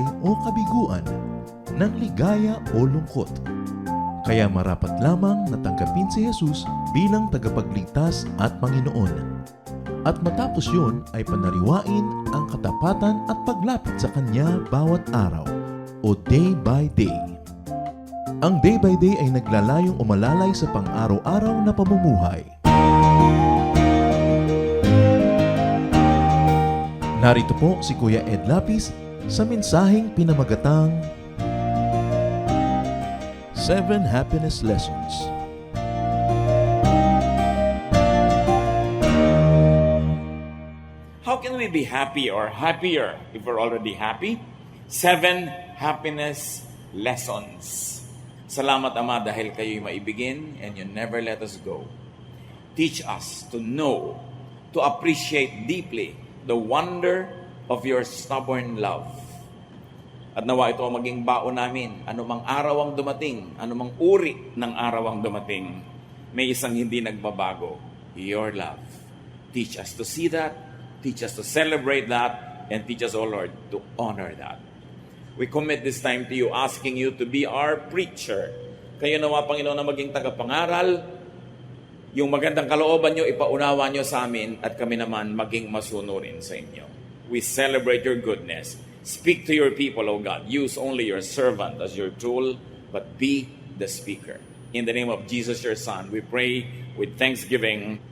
buhay o kabiguan, ng ligaya o lungkot. Kaya marapat lamang na tanggapin si Jesus bilang tagapagligtas at Panginoon. At matapos yun ay panariwain ang katapatan at paglapit sa Kanya bawat araw o day by day. Ang day by day ay naglalayong umalalay sa pang-araw-araw na pamumuhay. Narito po si Kuya Ed Lapis sa mensaheng pinamagatang 7 Happiness Lessons. How can we be happy or happier if we're already happy? 7 happiness lessons. Salamat, Ama, dahil kayo'y maibigin and you never let us go. Teach us to know, to appreciate deeply the wonder of your stubborn love. At nawa ito ang maging baon namin. Anumang araw ang dumating, anumang uri ng araw ang dumating, may isang hindi nagbabago, your love. Teach us to see that, teach us to celebrate that, and teach us, O Lord, to honor that. We commit this time to you, asking you to be our preacher. Kayo nawa, Panginoon, na maging tagapangaral. Yung magandang kalooban nyo, ipaunawa nyo sa amin at kami naman maging masunurin sa inyo. We celebrate your goodness. Speak to your people, O God. Use only your servant as your tool, but be the speaker. In the name of Jesus, your Son, we pray with thanksgiving.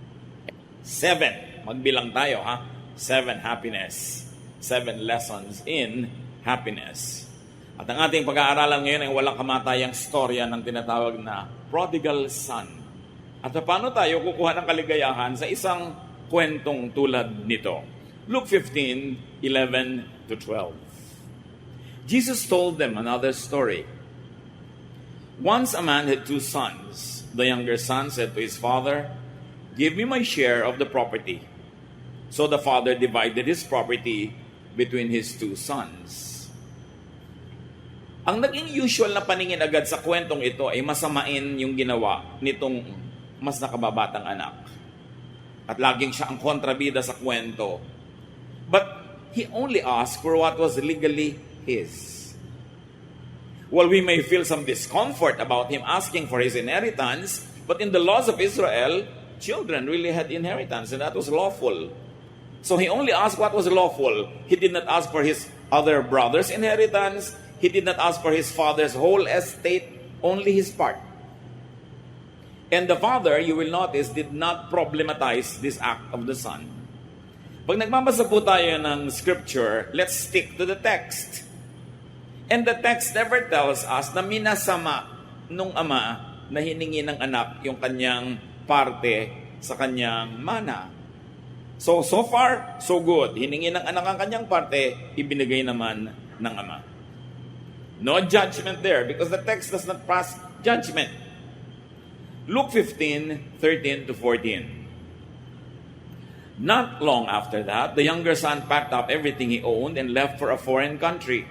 7. Magbilang tayo, ha? 7 happiness. 7 lessons in happiness. At ang ating pag-aaralan ngayon ay walang kamatayang storya ng tinatawag na prodigal son. At paano tayo kukuha ng kaligayahan sa isang kwentong tulad nito? Luke 15:11-12. Jesus told them another story. Once a man had 2 sons. The younger son said to his father, "Give me my share of the property." So the father divided his property between his 2 sons. Ang naging usual na paningin agad sa kwentong ito ay masamain yung ginawa nitong mas nakababatang anak. At laging siya ang kontrabida sa kwento. But he only asked for what was legally his. While we may feel some discomfort about him asking for his inheritance, but in the laws of Israel, children really had inheritance and that was lawful. So he only asked what was lawful. He did not ask for his other brother's inheritance. He did not ask for his father's whole estate, only his part. And the father, you will notice, did not problematize this act of the son. Pag nagbabasa po tayo ng scripture, let's stick to the text. And the text never tells us na minasama nung ama na hiningi ng anak yung kanyang parte sa kanyang mana. So far, so good. Hiningi ng anak ang kanyang parte, ibinigay naman ng ama. No judgment there because the text does not pass judgment. Luke 15:13-14. Not long after that, the younger son packed up everything he owned and left for a foreign country,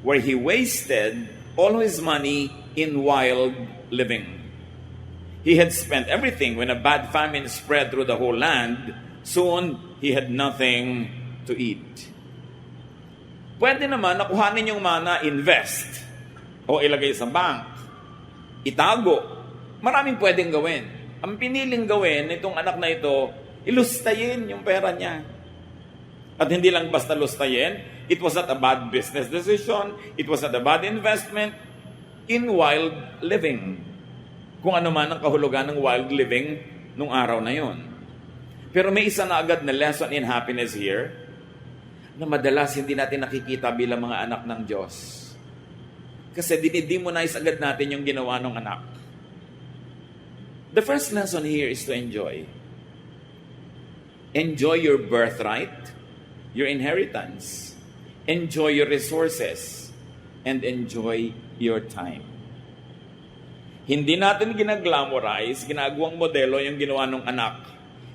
where he wasted all his money in wild living. He had spent everything when a bad famine spread through the whole land. Soon, he had nothing to eat. Pwede naman nakuhanin yung mana, invest, o ilagay sa bank, itago. Maraming pwedeng gawin. Ang piniling gawin nitong anak na ito, ilustayin yung pera niya. At hindi lang basta lustayin, it was not a bad business decision, it was not a bad investment in wild living. Kung ano man ang kahulugan ng wild living nung araw na yon. Pero may isa na agad na lesson in happiness here na madalas hindi natin nakikita bilang mga anak ng Diyos. Kasi dinidemonize agad natin yung ginawa ng anak. The first lesson here is to enjoy. Enjoy your birthright, your inheritance. Enjoy your resources, and enjoy your time. Hindi natin ginaglamorize, ginagawang modelo yung ginawa ng anak.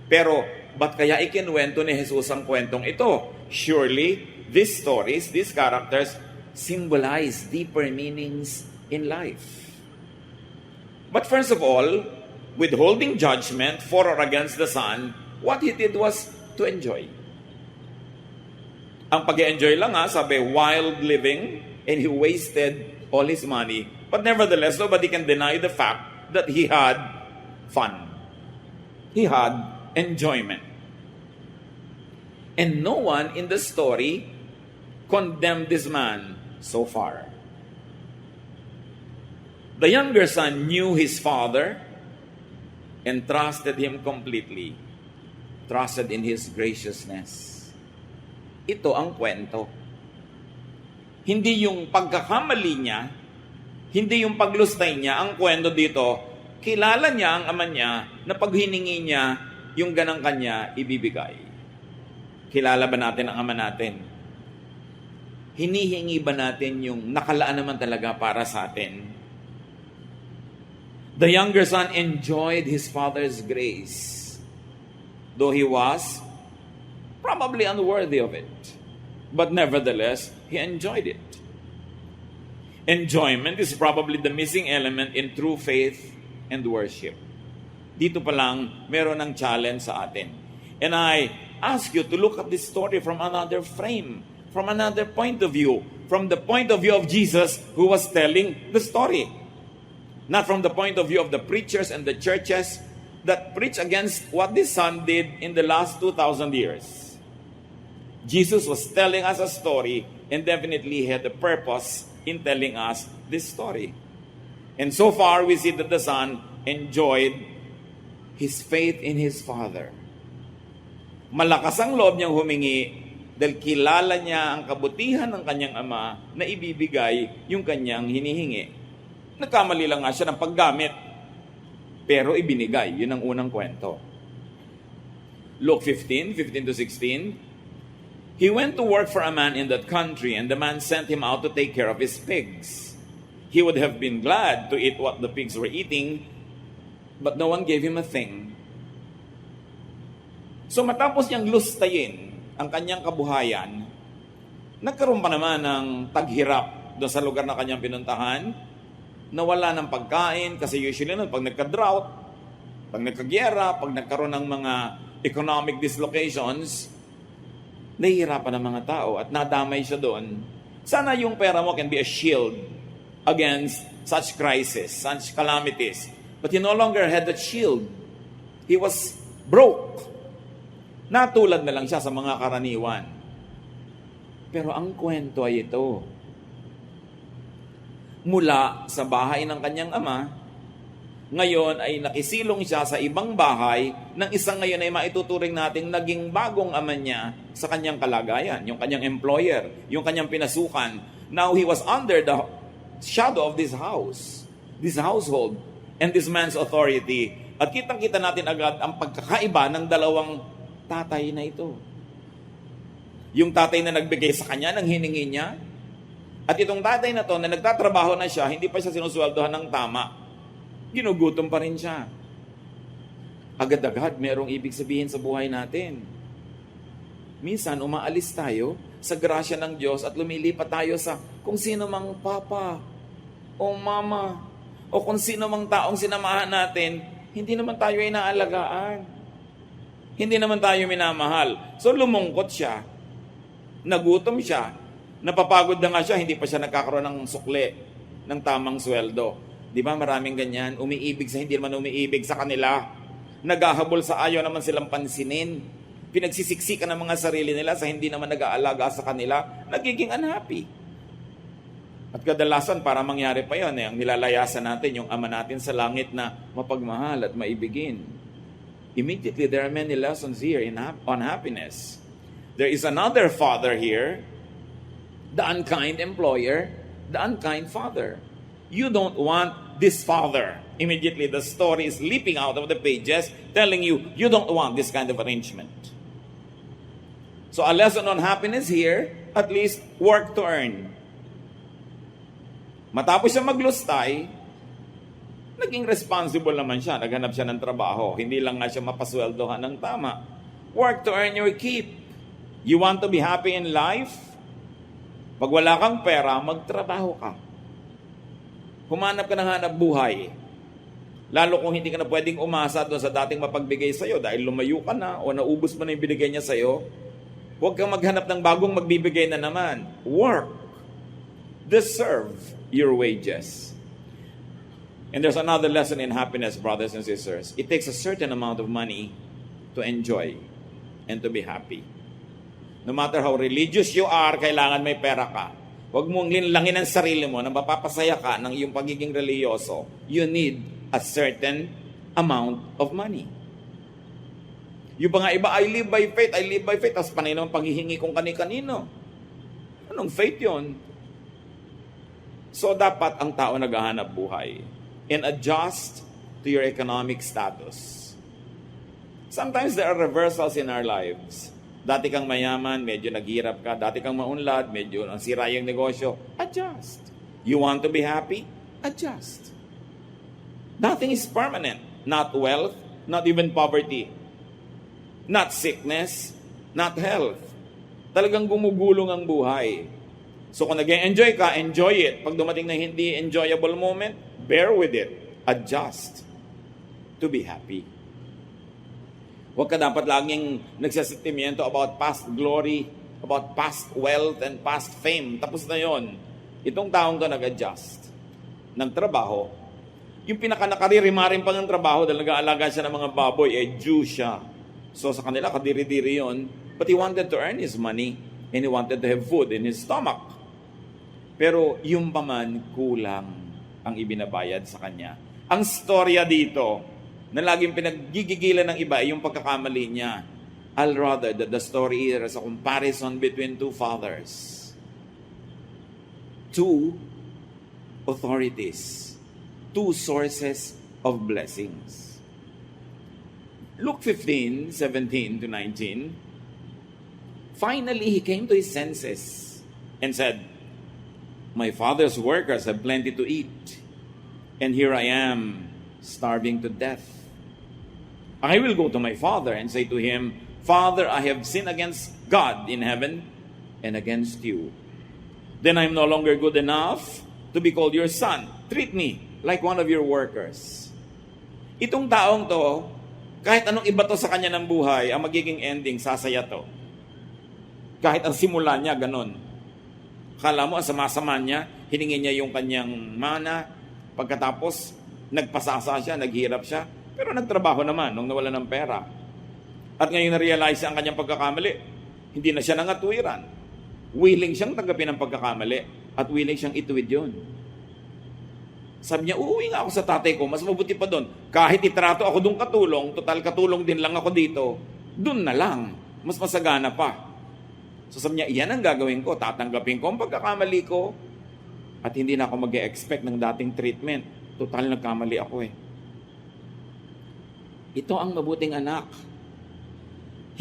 Pero, ba't kaya ikinwento ni Jesus ang kwentong ito? Surely, these stories, these characters, symbolize deeper meanings in life. But first of all, withholding judgment for or against the son, what he did was to enjoy. Ang pag-enjoy lang sabi, wild living, and he wasted all his money. But nevertheless, nobody can deny the fact that he had fun. He had enjoyment. And no one in the story condemned this man so far. The younger son knew his father and trusted him completely. Trusted in his graciousness. Ito ang kwento. Hindi yung pagkakamali niya, hindi yung paglustay niya. Ang kwento dito, kilala niya ang ama niya na pag hiningi niya, yung ganang kanya ibibigay. Kilala ba natin ang ama natin? Hinihingi ba natin yung nakalaan naman talaga para sa atin? The younger son enjoyed his father's grace, though he was probably unworthy of it. But nevertheless, he enjoyed it. Enjoyment is probably the missing element in true faith and worship. Dito pa lang, meron ng challenge sa atin. And I ask you to look at this story from another frame, from another point of view, from the point of view of Jesus who was telling the story. Not from the point of view of the preachers and the churches that preach against what this son did in the last 2,000 years. Jesus was telling us a story, and definitely he had a purpose in telling us this story. And so far, we see that the son enjoyed his faith in his father. Malakas ang loob niyang humingi dahil kilala niya ang kabutihan ng kanyang ama na ibibigay yung kanyang hinihingi. Nagkamali lang nga siya ng paggamit, pero ibinigay. Yun ang unang kwento. Luke 15 to 16. He went to work for a man in that country, and the man sent him out to take care of his pigs. He would have been glad to eat what the pigs were eating, but no one gave him a thing. So matapos niyang lustayin ang kanyang kabuhayan, nagkaroon pa naman ng taghirap doon sa lugar na kanyang pinuntahan, nawala ng pagkain, kasi usually nun, pag nagka-drought, pag nagka-gyera, pag nagkaroon ng mga economic dislocations, nahihirapan ng mga tao at nadamay siya doon. Sana yung pera mo can be a shield against such crisis, such calamities. But he no longer had that shield. He was broke. Natulad na lang siya sa mga karaniwan. Pero ang kwento ay ito. Mula sa bahay ng kanyang ama, ngayon ay nakisilong siya sa ibang bahay ng isang ngayon ay maituturing nating naging bagong ama niya sa kanyang kalagayan, yung kanyang employer, yung kanyang pinasukan. Now he was under the shadow of this house, this household, and this man's authority. At kitang-kita natin agad ang pagkakaiba ng dalawang tatay na ito. Yung tatay na nagbigay sa kanya, ng hiningi niya, at itong tatay na to na nagtatrabaho na siya, hindi pa siya sinusweldohan ng tama. Ginugutom pa rin siya. Agad-agad, merong ibig sabihin sa buhay natin. Minsan, umaalis tayo sa grasya ng Diyos at lumilipat tayo sa kung sino mang papa o mama o kung sino mang taong sinamahan natin, hindi naman tayo ay naalagaan. Hindi naman tayo minamahal. So, lumungkot siya. Nagutom siya. Napapagod na nga siya, hindi pa siya nagkakaroon ng sukle, ng tamang sweldo. Di ba maraming ganyan? Umiibig sa hindi naman umiibig sa kanila. Naghahabol sa ayaw naman silang pansinin. Pinagsisiksikan ng mga sarili nila sa hindi naman nag-aalaga sa kanila. Nagiging unhappy. At kadalasan para mangyari pa yun, ang nilalayasan natin yung ama natin sa langit na mapagmahal at maibigin. Immediately, there are many lessons here on happiness. There is another father here, the unkind employer, the unkind father. You don't want this father. Immediately, the story is leaping out of the pages, telling you, you don't want this kind of arrangement. So a lesson on happiness here, at least work to earn. Matapos siya maglustay, naging responsible naman siya. Naghanap siya ng trabaho. Hindi lang nga siya mapasweldohan ng tama. Work to earn your keep. You want to be happy in life? Pag wala kang pera, magtrabaho ka. Humanap ka ng hanap buhay. Lalo kung hindi ka na pwedeng umasa doon sa dating mapagbigay sa'yo dahil lumayo ka na o naubos mo na yung binigay niya sa'yo, Huwag kang maghanap ng bagong magbibigay na naman. Work. Deserve your wages. And there's another lesson in happiness, brothers and sisters. It takes a certain amount of money to enjoy and to be happy. No matter how religious you are, kailangan may pera ka. Huwag mong linlangin ang sarili mo na mapapasaya ka ng iyong pagiging religyoso. You need a certain amount of money. Yung pa nga iba, I live by faith. Tapos panay naman panghihingi kung kani-kanino. Anong faith yon? So dapat ang tao naghahanap buhay and adjust to your economic status. Sometimes there are reversals in our lives. Dati kang mayaman, medyo naghirap ka. Dati kang maunlad, medyo ang sira yung negosyo. Adjust. You want to be happy? Adjust. Nothing is permanent. Not wealth, not even poverty. Not sickness, not health. Talagang gumugulong ang buhay. So kung nag-enjoy ka, enjoy it. Pag dumating na hindi enjoyable moment, bear with it. Adjust to be happy. Huwag ka dapat laging nagsasentimiento about past glory, about past wealth and past fame. Tapos na yon. Itong taong to nag-adjust ng trabaho. Yung pinaka-nakaririmarin pa ng trabaho dahil nag-aalaga siya ng mga baboy, Jew siya. So sa kanila, kadiri-diri yon. But he wanted to earn his money and he wanted to have food in his stomach. Pero yung paman, kulang ang ibinabayad sa kanya. Ang storya dito, na laging pinaggigigilan ng iba, yung pagkakamali niya. I'll rather that the story is a comparison between two fathers. Two authorities. Two sources of blessings. Luke 15:17 to 19. Finally, he came to his senses and said, "My father's workers have plenty to eat, and here I am, starving to death. I will go to my father and say to him, 'Father, I have sinned against God in heaven and against you. Then I am no longer good enough to be called your son. Treat me like one of your workers.'" Itong taong to, kahit anong iba to sa kanya ng buhay, ang magiging ending, sasaya to. Kahit ang simula niya, ganun. Kala mo, ang sama-sama niya, hiningi niya yung kanyang mana, pagkatapos, nagpasasa siya, naghirap siya, pero nagtrabaho naman nung nawala ng pera. At ngayon na-realize ang kanyang pagkakamali, hindi na siya nangatwiran. Willing siyang tanggapin ang pagkakamali at willing siyang ituwid yun. Sabi niya, uuwi nga ako sa tatay ko, mas mabuti pa doon. Kahit itrato ako doon katulong, total katulong din lang ako dito, doon na lang, mas masagana pa. So sabi niya, iyan ang gagawin ko, tatanggapin ko ang pagkakamali ko, at hindi na ako mag-e-expect ng dating treatment. Total nagkamali ako eh. Ito ang mabuting anak.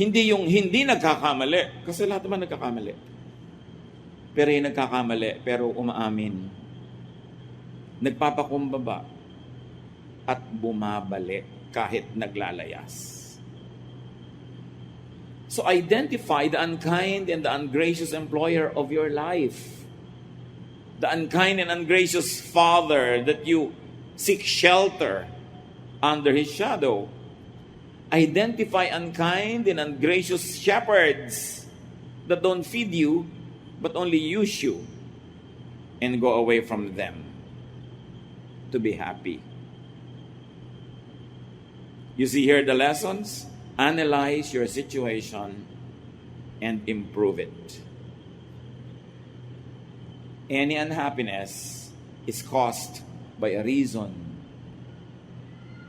Hindi yung hindi nagkakamali, kasi lahat naman nagkakamali. Pero yung nagkakamali, pero umaamin. Nagpapakumbaba at bumabalik kahit naglalayas. So identify the unkind and the ungracious employer of your life. The unkind and ungracious father that you seek shelter under his shadow. Identify unkind and ungracious shepherds that don't feed you but only use you and go away from them to be happy. You see here the lessons? Analyze your situation and improve it. Any unhappiness is caused by a reason.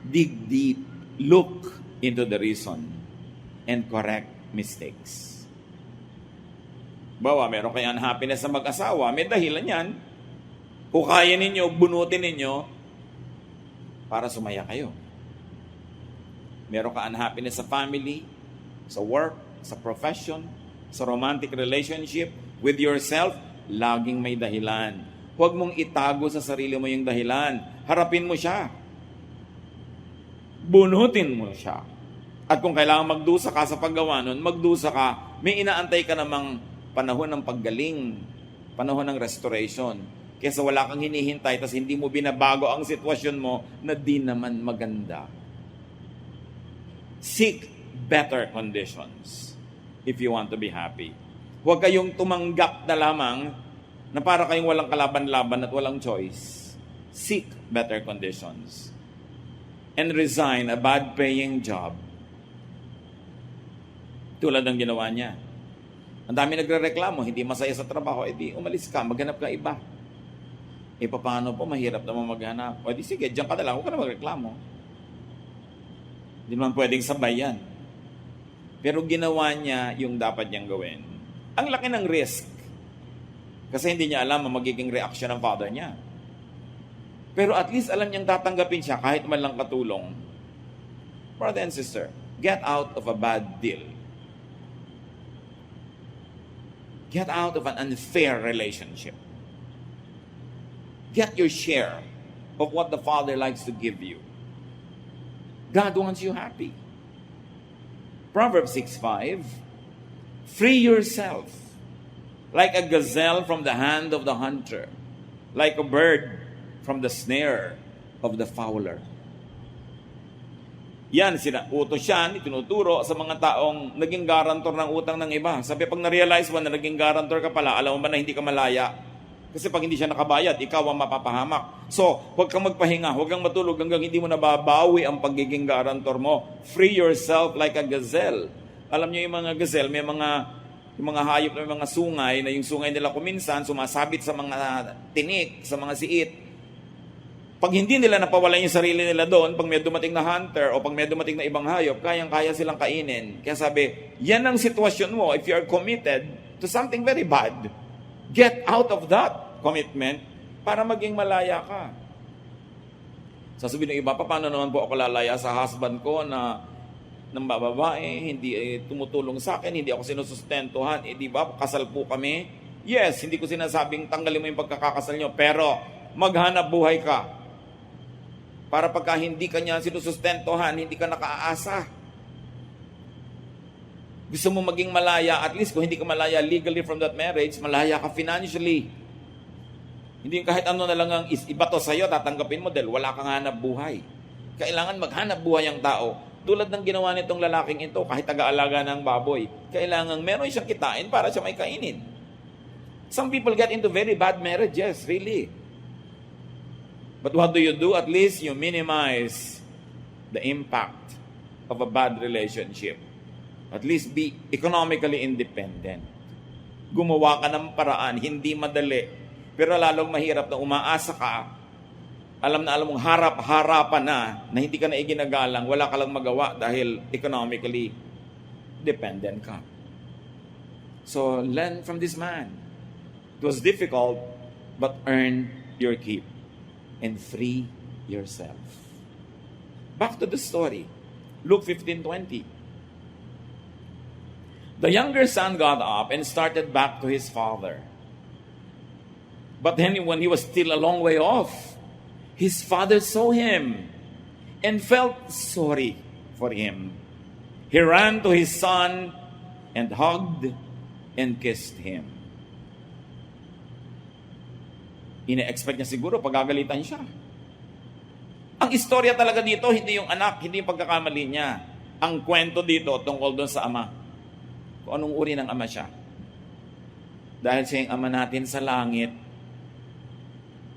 Dig deep, look into the reason, and correct mistakes. Bawa, meron kayong unhappiness sa mag-asawa, may dahilan yan. Hukayin ninyo, bunutin ninyo para sumaya kayo. Meron ka unhappiness sa family, sa work, sa profession, sa romantic relationship, with yourself, laging may dahilan. Huwag mong itago sa sarili mo yung dahilan. Harapin mo siya. Bunutin mo siya. At kung kailangan magdusa ka sa paggawa nun, magdusa ka, may inaantay ka namang panahon ng paggaling, panahon ng restoration. Kesa wala kang hinihintay, tas hindi mo binabago ang sitwasyon mo na di naman maganda. Seek better conditions. if you want to be happy. Huwag kayong tumanggap na lamang na para kayong walang kalaban-laban at walang choice. Seek better conditions and resign a bad-paying job. Tulad ng ginawa niya. Ang dami nagrereklamo, hindi masaya sa trabaho, edi umalis ka, maghanap ka iba. E paano po, mahirap naman maghanap. O di sige, diyan ka na lang, huwag ka na magreklamo. Hindi naman pwedeng sabay yan. Pero ginawa niya yung dapat niyang gawin. Ang laki ng risk. Kasi hindi niya alam ang magiging reaction ng father niya. Pero at least alam niyang tatanggapin siya kahit man lang katulong. Brother and sister, get out of a bad deal. Get out of an unfair relationship. Get your share of what the Father likes to give you. God wants you happy. Proverbs 6:5, free yourself like a gazelle from the hand of the hunter, like a bird from the snare of the fowler. Yan, utos yan, itinuturo sa mga taong naging garantor ng utang ng iba. Sabi, pag na-realize mo na naging garantor ka pala, alam mo ba na hindi ka malaya? Kasi pag hindi siya nakabayad, ikaw ang mapapahamak. So, huwag kang magpahinga, huwag kang matulog hanggang hindi mo nababawi ang pagiging garantor mo. Free yourself like a gazelle. Alam niyo yung mga gazelle, yung mga hayop na may mga sungay, na yung sungay nila kuminsan, sumasabit sa mga tinik, sa mga siit. Pag hindi nila napawalan yung sarili nila doon, pag may dumating na hunter o pag may dumating na ibang hayop, kayang-kaya silang kainin. Kaya sabi, yan ang sitwasyon mo if you are committed to something very bad. Get out of that commitment para maging malaya ka. Sasabihin ng iba, paano naman po ako lalaya sa husband ko na ng babae, hindi tumutulong sa akin, hindi ako sinusustentuhan, di ba, kasal po kami. Yes, hindi ko sinasabing tanggalin mo yung pagkakakasal nyo, pero maghanap buhay ka. Para pagka hindi ka niya sinusustentuhan, hindi ka nakaaasa. Gusto mo maging malaya, at least kung hindi ka malaya legally from that marriage, malaya ka financially. Hindi yung kahit ano na lang ang ibato sa'yo, tatanggapin mo dahil wala kang hanap buhay. Kailangan maghanap buhay ang tao. Tulad ng ginawa nitong lalaking ito, kahit taga-alaga ng baboy, kailangan meron siyang kitain para siya may kainin. Some people get into very bad marriages, really. But what do? At least you minimize the impact of a bad relationship. At least be economically independent. Gumawa ka ng paraan, hindi madali. Pero lalong mahirap na umaasa ka, alam mong harap-harapan na hindi ka na iginagalang, wala ka lang magawa dahil economically dependent ka. So, learn from this man. It was difficult, but earn your keep and free yourself. Back to the story. Luke 15:20. The younger son got up and started back to his father. But then when he was still a long way off, his father saw him and felt sorry for him. He ran to his son and hugged and kissed him. Ine-expect niya siguro pagagalitan siya. Ang istorya talaga dito, hindi yung anak, hindi yung pagkakamali niya. Ang kwento dito tungkol doon sa ama. Kung anong uri ng ama siya. Dahil siya yung ama natin sa langit,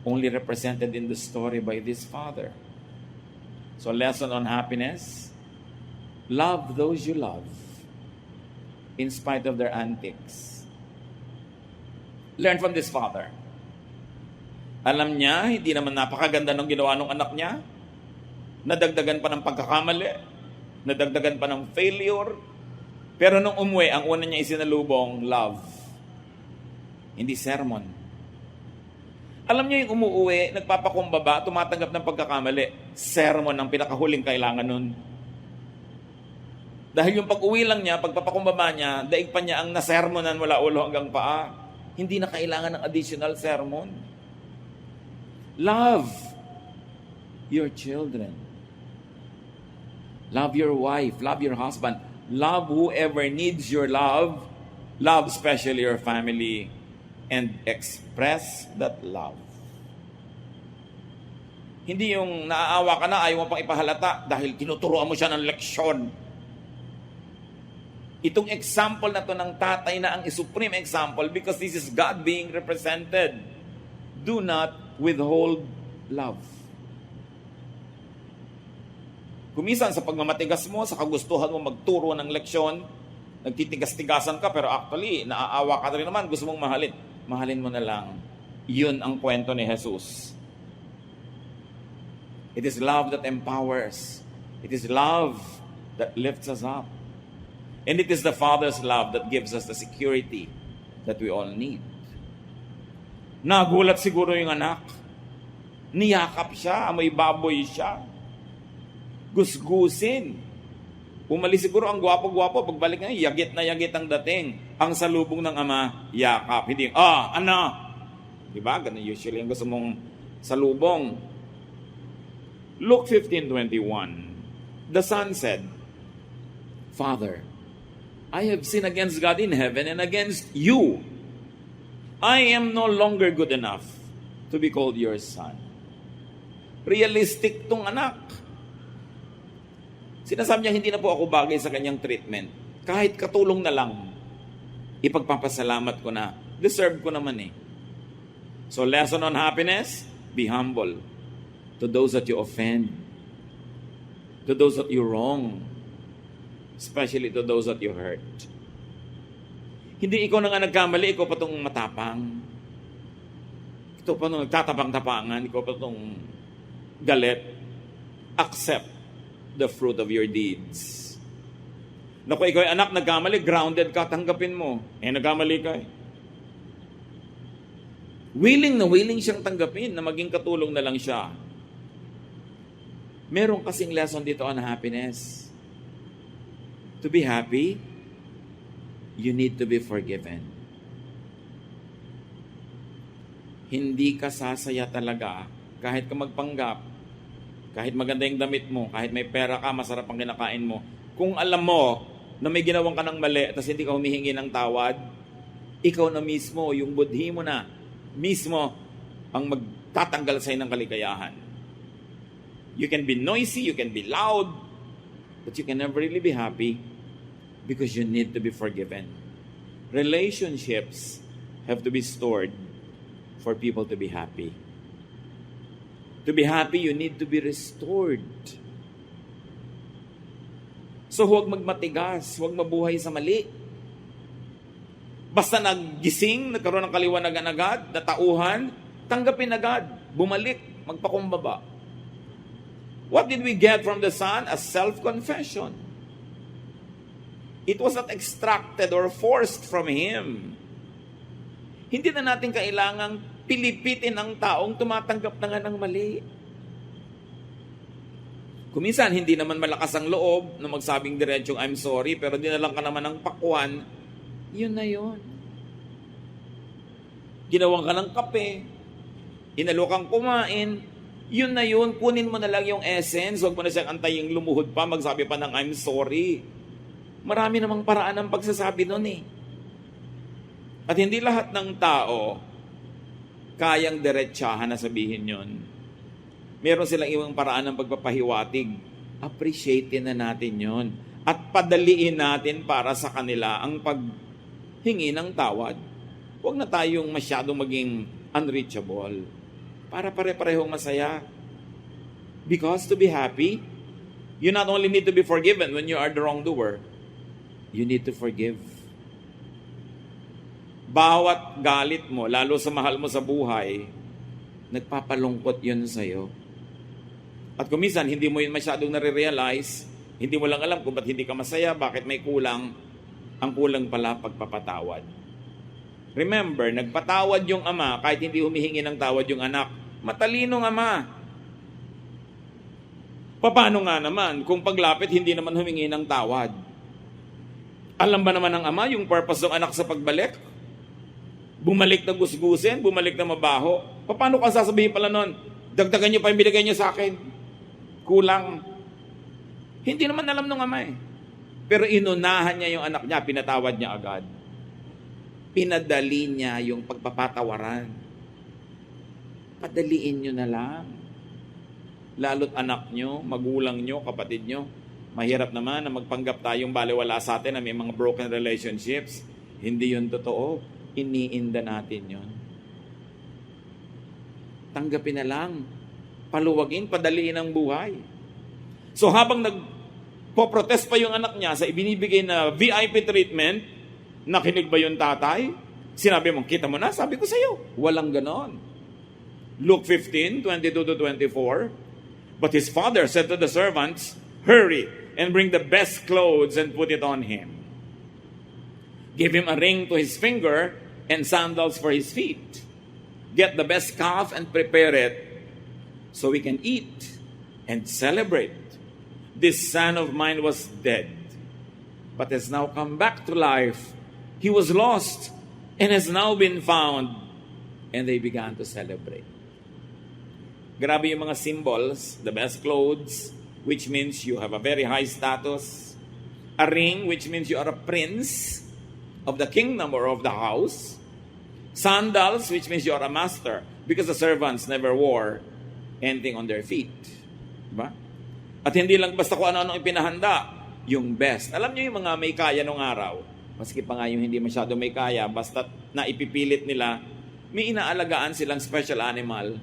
only represented in the story by this father. So, lesson on happiness, love those you love in spite of their antics. Learn from this father. Alam niya, hindi naman napakaganda ng ginawa ng anak niya. Nadagdagan pa ng pagkakamali. Nadagdagan pa ng failure. Pero nung umuwi, ang una niya isinalubong, love. Hindi sermon. Alam niyo yung umuwi, nagpapakumbaba, tumatanggap ng pagkakamali. Sermon ang pinakahuling kailangan nun. Dahil yung pag-uwi lang niya, pagpapakumbaba niya, daig pa niya ang nasermonan mula ulo hanggang paa. Hindi na kailangan ng additional sermon. Love your children. Love your wife. Love your husband. Love whoever needs your love. Love especially your family. And express that love. Hindi yung naaawa ka na, ayaw mo pang ipahalata dahil tinuturuan mo siya ng leksyon. Itong example na to ng tatay na ang supreme example because this is God being represented. Do not withhold love. Kumisan sa pagmamatigas mo, sa kagustuhan mo magturo ng leksyon, nagtitigas-tigasan ka pero actually naaawa ka rin naman, gusto mong mahalin. Mahalin mo na lang. Yun ang kwento ni Jesus. It is love that empowers. It is love that lifts us up. And it is the Father's love that gives us the security that we all need. Nagulat siguro yung anak. Niyakap siya, amoy baboy siya. Gusgusin. Umalis siguro ang gwapo-gwapo. Pagbalik na yagit ang dating. Ang salubong ng ama, yakap. Hindi, ano? Diba? Ganun usually ang gusto mong salubong. Luke 15:21. The son said, Father, I have sinned against God in heaven and against you. I am no longer good enough to be called your son. Realistic tong anak. Sinasabi niya, hindi na po ako bagay sa kanyang treatment. Kahit katulong na lang, ipagpapasalamat ko na. Deserve ko naman eh. So lesson on happiness, be humble to those that you offend, to those that you wrong, especially to those that you hurt. Hindi ikaw na nga nagkamali, ikaw pa itong matapang. Ito pa itong nagtatapang-tapangan, ikaw pa itong galit. Accept the fruit of your deeds. Naku, ikaw ay anak, nagkamali, grounded ka, tanggapin mo. Nagkamali ka eh. Willing na willing siyang tanggapin na maging katulong na lang siya. Meron kasing lesson dito on happiness. To be happy, you need to be forgiven. Hindi ka sasaya talaga kahit ka magpanggap, kahit maganda yung damit mo, kahit may pera ka, masarap ang kinakain mo. Kung alam mo na may ginawang ka ng mali at hindi ka humihingi ng tawad, ikaw na mismo, yung budhi mo na, mismo ang magtatanggal sa'yo ng kaligayahan. You can be noisy, you can be loud, but you can never really be happy because you need to be forgiven. Relationships have to be stored for people to be happy. To be happy, you need to be restored. So huwag magmatigas, huwag mabuhay sa mali. Basta naggising, nagkaroon ng kaliwanagan agad, natauhan, tanggapin agad, bumalik, magpakumbaba. What did we get from the Son? A self-confession. It was not extracted or forced from Him. Hindi na natin kailangang pilipitin ang taong tumatanggap na nga ng mali. Kuminsan, hindi naman malakas ang loob na magsabing diretsong I'm sorry, pero dinalang ka naman ng pakwan, yun na yun. Ginawang ka ng kape, inalo kang kumain, yun na yun, kunin mo na lang yung essence, huwag mo na siyang antayin lumuhod pa, magsabi pa ng I'm sorry. Marami namang paraan ng pagsasabi nun eh. At hindi lahat ng tao kayang diretsahan na sabihin yun. Meron silang ibang paraan ng pagpapahiwatig. Appreciatein na natin yun. At padaliin natin para sa kanila ang paghingi ng tawad. Huwag na tayong masyadong maging unreachable. Para pare-parehong masaya. Because to be happy, you not only need to be forgiven when you are the wrongdoer, you need to forgive. Bawat galit mo, lalo sa mahal mo sa buhay, nagpapalungkot yun sa'yo. At kuminsan, hindi mo yun masyadong nare-realize, hindi mo lang alam kung ba't hindi ka masaya, bakit may kulang. Ang kulang pala pagpapatawad. Remember, nagpatawad yung ama kahit hindi humihingi ng tawad yung anak. Matalinong ama. Paano nga naman kung paglapit hindi naman humingi ng tawad? Alam ba naman ng ama yung purpose ng anak sa pagbalik? Bumalik na gusgusin, bumalik na mabaho. Paano ka sasabihin pala nun? Dagdagan niyo pa yung binigay niyo sa akin. Kulang. Hindi naman alam ng ama eh. Pero inunahan niya yung anak niya, pinatawad niya agad. Pinadali niya yung pagpapatawaran. Padaliin niyo na lang. Lalo't anak niyo, magulang niyo, kapatid niyo, Mahirap naman na magpanggap tayong baliwala sa atin na may mga broken relationships. Hindi yun totoo. Iniinda natin yun. Tanggapin na lang. Paluwagin, padaliin ang buhay. So habang nagpo-protest pa yung anak niya sa ibinibigay na VIP treatment, nakinig ba yung tatay? Sinabi mo, kita mo na, sabi ko sa iyo. Walang ganon. Luke 15:22-24. But his father said to the servants, hurry and bring the best clothes and put it on him. Give him a ring to his finger and sandals for his feet. Get the best calf and prepare it so we can eat and celebrate. This son of mine was dead, but has now come back to life. He was lost and has now been found. And they began to celebrate. Grabe yung mga symbols, the best clothes, which means you have a very high status. A ring, which means you are a prince of the kingdom or of the house. Sandals, which means you are a master, because the servants never wore anything on their feet. Diba? At hindi lang basta kung ano-ano ipinahanda, yung best. Alam niyo yung mga may kaya nung araw, maski pa nga yung hindi masyado may kaya, basta na ipipilit nila, may inaalagaan silang special animal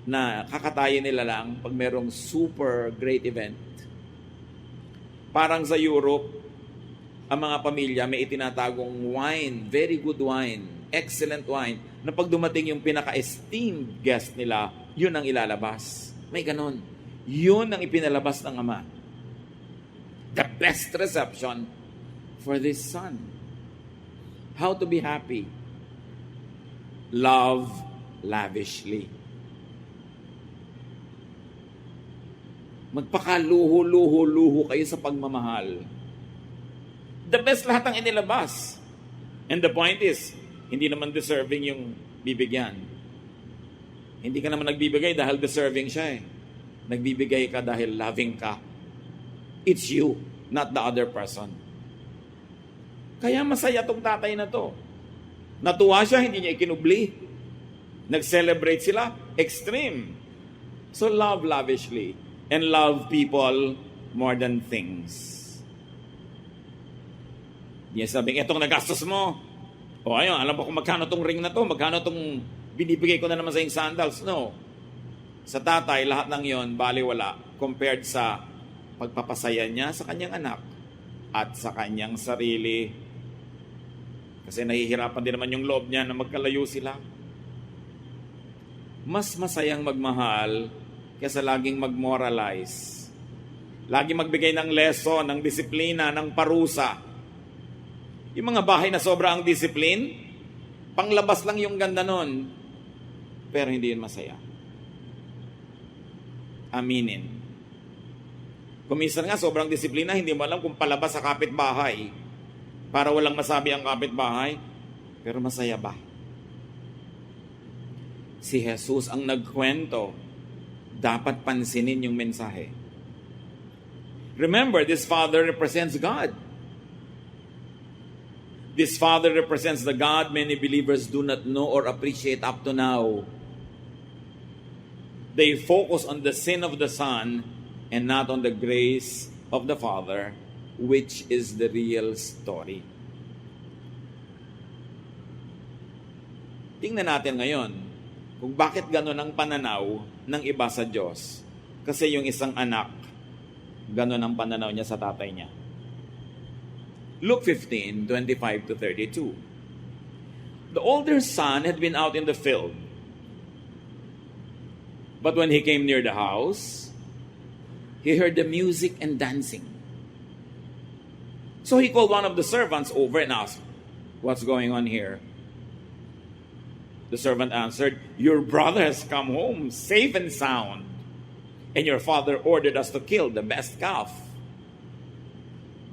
na kakatayin nila lang pag merong super great event. Parang sa Europe, ang mga pamilya may itinatagong wine, very good wine, excellent wine, na pag dumating yung pinaka-esteemed guest nila, yun ang ilalabas. May ganon. Yun ang ipinalabas ng ama. The best reception for this son. How to be happy? Love lavishly. Magpakaluho-luho-luho kayo sa pagmamahal. The best lahat ang inilabas. And the point is, hindi naman deserving yung bibigyan. Hindi ka naman nagbibigay dahil deserving siya eh. Nagbibigay ka dahil loving ka. It's you, not the other person. Kaya masaya tong tatay na to. Natuwa siya, hindi niya ikinubli. Nag-celebrate sila, extreme. So love lavishly. And love people more than things. Yes, sabing, etong nagastos mo. O ayun, alam mo kung magkano tong ring na to, magkano tong binibigay ko na naman sa yung sandals. No. Sa tatay, lahat ng yon baliwala compared sa pagpapasaya niya sa kanyang anak at sa kanyang sarili. Kasi nahihirapan din naman yung loob niya na magkalayo sila. Mas masayang magmahal kaysa laging mag-moralize. Laging magbigay ng lesson, ng disiplina, ng parusa. Yung mga bahay na sobra ang discipline, panglabas lang yung ganda nun, pero hindi yun masaya. Aminin. Kung minsan nga sobrang disiplina, hindi mo alam kung palabas sa kapitbahay para walang masabi ang kapitbahay, pero masaya ba? Si Jesus ang nagkwento, dapat pansinin yung mensahe. Remember, this father represents God. This father represents the God many believers do not know or appreciate up to now. They focus on the sin of the son and not on the grace of the father, which is the real story. Tingnan natin ngayon kung bakit gano'n ang pananaw ng iba sa Diyos. Kasi yung isang anak, gano'n ang pananaw niya sa tatay niya. Luke 15:25-32. The older son had been out in the field. But when he came near the house, he heard the music and dancing. So he called one of the servants over and asked, "What's going on here?" The servant answered, "Your brother has come home safe and sound, and your father ordered us to kill the best calf."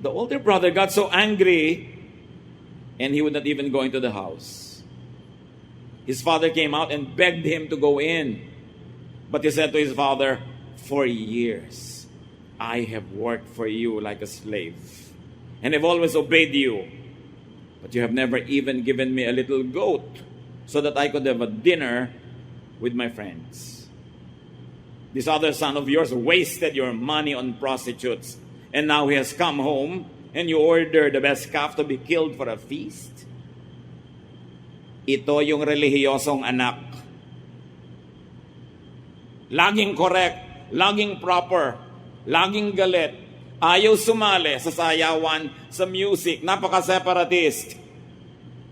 The older brother got so angry, and he would not even go into the house. His father came out and begged him to go in. But he said to his father, "For years, I have worked for you like a slave, and have always obeyed you. But you have never even given me a little goat, so that I could have a dinner with my friends. This other son of yours wasted your money on prostitutes, and now he has come home, and you order the best calf to be killed for a feast? Ito yung relihiyosong anak. Laging correct, laging proper, laging galit, ayaw sumali sa sayawan, sa music, napaka-separatist.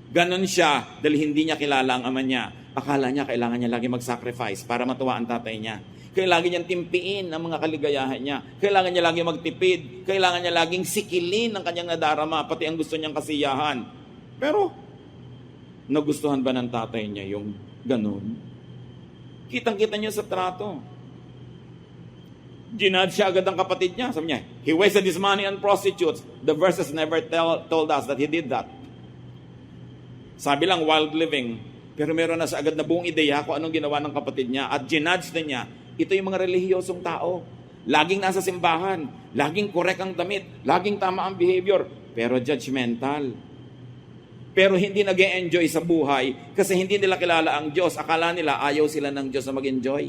Ganon siya dahil hindi niya kilala ang ama niya. Akala niya kailangan niya lagi mag-sacrifice para matuwa ang tatay niya. Kailangan niyang timpiin ang mga kaligayahan niya. Kailangan niya lagi magtipid. Kailangan niya laging sikilin ang kanyang nadarama, pati ang gusto niyang kasiyahan. Pero, nagustuhan ba ng tatay niya yung ganon? Kitang-kita niya sa trato. Ginad siya agad ang kapatid niya. Sabi niya, he wasted his money on prostitutes. The verses never told us that he did that. Sabi lang, wild living. Pero meron na sa agad na buong ideya kung anong ginawa ng kapatid niya. At ginudge na niya, ito yung mga relihiyosong tao. Laging nasa simbahan. Laging correct ang damit. Laging tama ang behavior. Pero judgmental. Pero hindi nag-enjoy sa buhay kasi hindi nila kilala ang Diyos. Akala nila ayaw sila ng Diyos na mag-enjoy.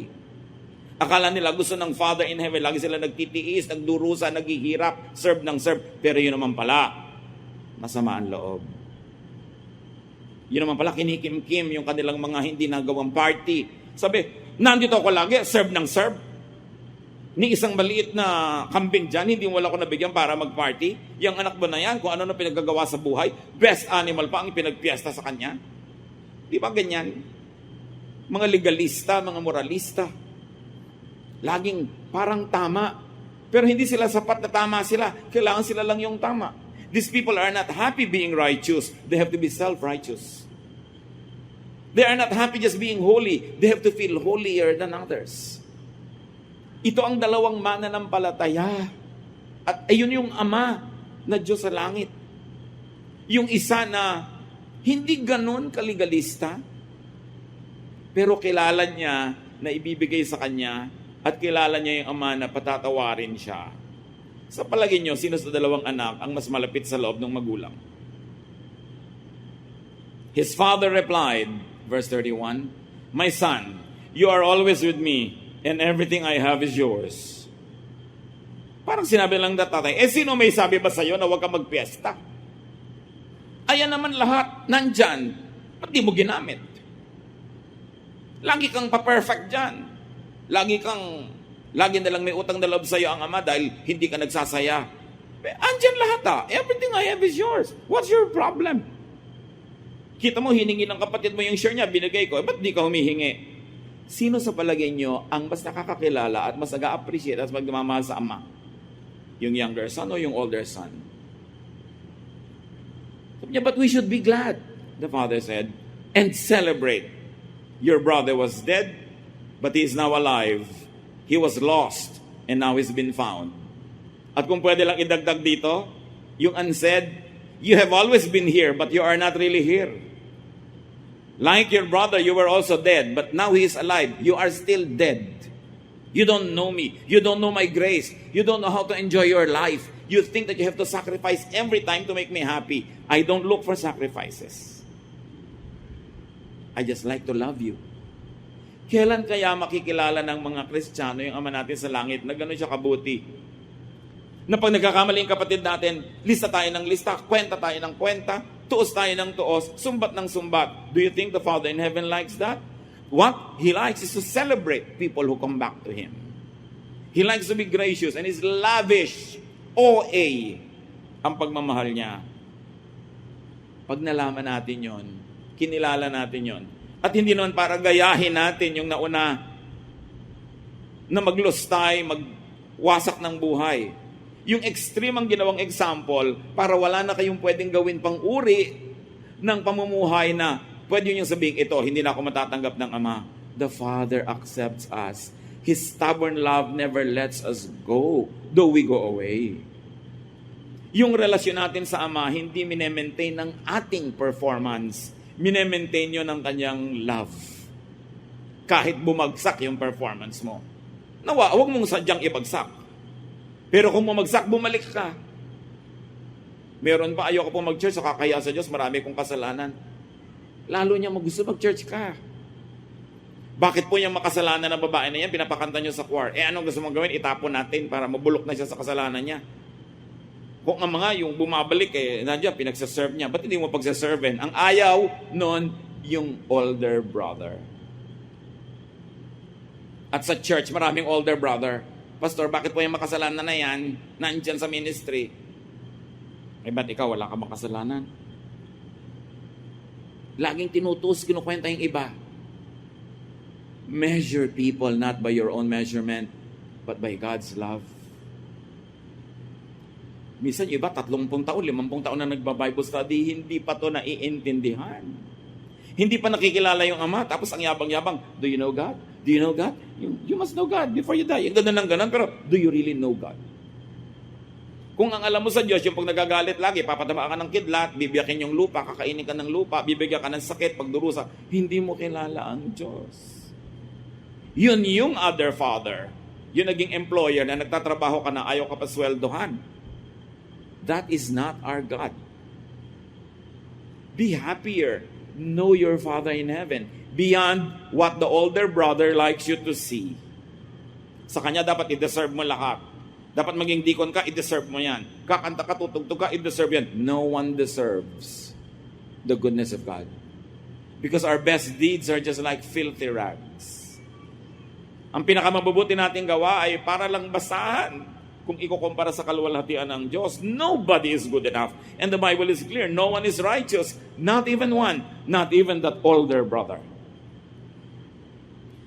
Akala nila gusto ng Father in Heaven. Lagi sila nagtitiis, nagdurusa, naghihirap, serve ng serve. Pero yun naman pala, masama ang loob. Yun naman pala, kinikim-kim yung kanilang mga hindi nagawang party. Sabi, nandito ako lagi, serve ng serve. Ni isang maliit na kambing dyan, hindi wala ko nabigyan para mag-party. Yung anak ba na yan, kung ano na pinagagawa sa buhay, best animal pa ang pinagpiesta sa kanya. Di ba ganyan? Mga legalista, mga moralista. Laging parang tama. Pero hindi sila sapat na tama sila. Kailangan sila lang yung tama. These people are not happy being righteous. They have to be self-righteous. They are not happy just being holy. They have to feel holier than others. Ito ang dalawang mananampalataya. At ayun yung Ama na Diyos sa langit. Yung isa na hindi ganun kaligalista, pero kilala niya na ibibigay sa kanya at kilala niya yung Ama na patatawarin siya. Sa palagay niyo, sino sa dalawang anak ang mas malapit sa loob ng magulang? His father replied, verse 31, "My son, you are always with me, and everything I have is yours." Parang sinabi lang na tatay, sino may sabi ba sa'yo na huwag ka magpiesta? Ayan naman lahat, nandyan. Ba't di mo ginamit? Lagi kang pa-perfect dyan. Lagi na lang may utang na loob sa'yo ang Ama dahil hindi ka nagsasaya. Andyan lahat Everything I have is yours. What's your problem? Kita mo, hiningi ng kapatid mo yung share niya, binigay ko. Ba't di ka humihingi? Sino sa palagay nyo ang mas nakakakilala at mas nag-a-appreciate at magmamahal sa Ama? Yung younger son o yung older son? Sabi niya, but we should be glad, the father said, and celebrate. Your brother was dead, but he is now alive. He was lost, and now he's been found. At kung pwede lang idagdag dito, yung unsaid, you have always been here, but you are not really here. Like your brother, you were also dead, but now he is alive. You are still dead. You don't know me. You don't know my grace. You don't know how to enjoy your life. You think that you have to sacrifice every time to make me happy. I don't look for sacrifices. I just like to love you. Kailan kaya makikilala ng mga Kristiyano yung Ama natin sa langit na gano'n siya kabuti? Na pag nagkakamali yung kapatid natin, lista tayo ng lista, kwenta tayo ng kwenta, tuos tayo ng tuos, sumbat ng sumbat. Do you think the Father in heaven likes that? What He likes is to celebrate people who come back to Him. He likes to be gracious and is lavish, OA, ang pagmamahal niya. Pag nalaman natin yon, kinilala natin yon, at hindi naman para gayahin natin yung nauna na maglustay, magwasak ng buhay. Yung extreme ang ginawang example para wala na kayong pwedeng gawin pang uri ng pamumuhay na pwede nyo sabihin, ito, hindi na ako matatanggap ng Ama. The Father accepts us. His stubborn love never lets us go, though we go away. Yung relasyon natin sa Ama, hindi minemaintain ng ating performance. Minemaintain nyo ng kanyang love. Kahit bumagsak yung performance mo. Nawa, huwag mong sadyang ibagsak. Pero kung bumagsak, bumalik ka. Meron pa, ayoko po mag-church, so kakaya sa Diyos, marami kong kasalanan. Lalo niya gusto mag-church ka. Bakit po yung makasalanan na babae na yan, pinapakanta nyo sa choir? Anong gusto mong gawin? Itapon natin para mabulok na siya sa kasalanan niya. Kung ang mga yung bumabalik nandiyan, pinagsaserve niya. Ba't hindi mo pagsaserven? Ang ayaw nun, yung older brother. At sa church, maraming older brother. Pastor, bakit po yung makasalanan na yan nandyan sa ministry? Ba't ikaw wala ka makasalanan? Laging tinutus, kinukwenta yung iba. Measure people not by your own measurement, but by God's love. Minsan yung iba, 30 taon, 50 taon na nagba-Bible study, hindi pa to naiintindihan. Hindi pa nakikilala yung Ama, tapos ang yabang-yabang, do you know God? Do you know God? You must know God before you die. Yung ganun ng ganun, pero do you really know God? Kung ang alam mo sa Diyos, yung pag nagagalit lagi, papataba ka ng kidlat, bibiyakin yung lupa, kakainin ka ng lupa, bibigyan ka ng sakit, pagdurusa, hindi mo kilala ang Diyos. Yun yung other father. Yung naging employer na nagtatrabaho ka na ayaw ka pa sweldohan. That is not our God. Be happier. Know your Father in heaven. Beyond what the older brother likes you to see. Sa kanya dapat i-deserve mo lahat. Dapat maging deacon ka, i-deserve mo yan. Kakanta ka, tutugtog ka, i-deserve yan. No one deserves the goodness of God. Because our best deeds are just like filthy rags. Ang pinakamabubuti nating gawa ay para lang basahan. Kung ikukumpara sa kaluwalhatian ng Diyos, nobody is good enough. And the Bible is clear, no one is righteous. Not even one. Not even that older brother.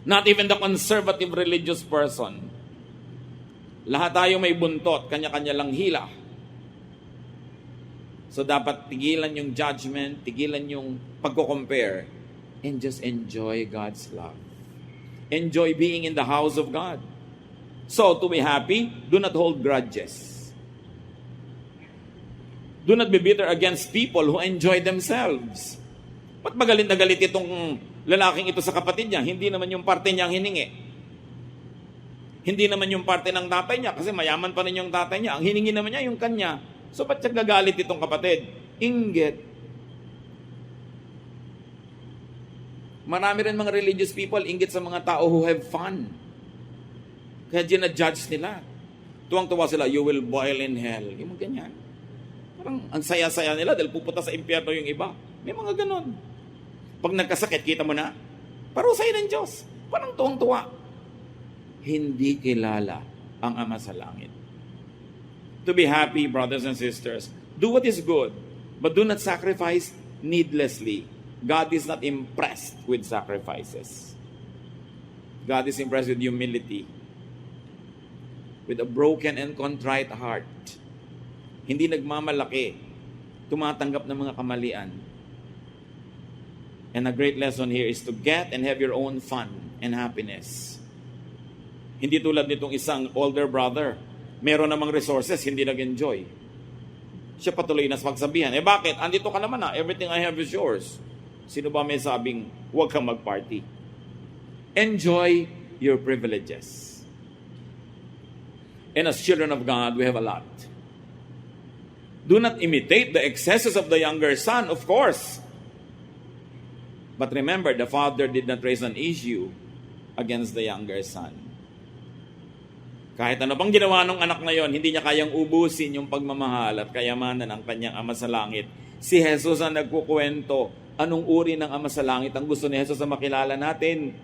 Not even the conservative religious person. Lahat tayo may buntot, kanya-kanya lang hila. So dapat tigilan yung judgment, tigilan yung pagko-compare, and just enjoy God's love. Enjoy being in the house of God. So, to be happy, do not hold grudges. Do not be bitter against people who enjoy themselves. Ba't magalit na galit itong lalaking ito sa kapatid niya? Hindi naman yung parte niya ang hiningi. Hindi naman yung parte ng tatay niya kasi mayaman pa rin yung tatay niya. Ang hiningi naman niya yung kanya. So, ba't siya gagalit itong kapatid? Inggit. Marami rin mga religious people, inggit sa mga tao who have fun. Kaya ginadjudge nila. Tuwang-tuwa sila, you will boil in hell. Yung mga ganyan. Parang ang saya-saya nila dahil pupunta sa impyerno yung iba. May mga ganon. Pag nagkasakit, kita mo na, parusay ng Diyos. Parang tuwang-tuwa. Hindi kilala ang Ama sa langit. To be happy, brothers and sisters, do what is good, but do not sacrifice needlessly. God is not impressed with sacrifices. God is impressed with humility. With a broken and contrite heart. Hindi nagmamalaki. Tumatanggap ng mga kamalian. And a great lesson here is to get and have your own fun and happiness. Hindi tulad nitong isang older brother. Meron namang resources, hindi nag-enjoy. Siya patuloy na pagsabihan, bakit? Andito ka naman everything I have is yours. Sino ba may sabing, huwag kang mag-party? Enjoy your privileges. And as children of God, we have a lot. Do not imitate the excesses of the younger son, of course. But remember, the father did not raise an issue against the younger son. Kahit ano pang ginawa ng anak na yon, hindi niya kayang ubusin yung pagmamahal at kayamanan ng kanyang Ama sa Langit. Si Jesus ang nagkukwento, anong uri ng Ama sa Langit ang gusto ni Jesus na makilala natin?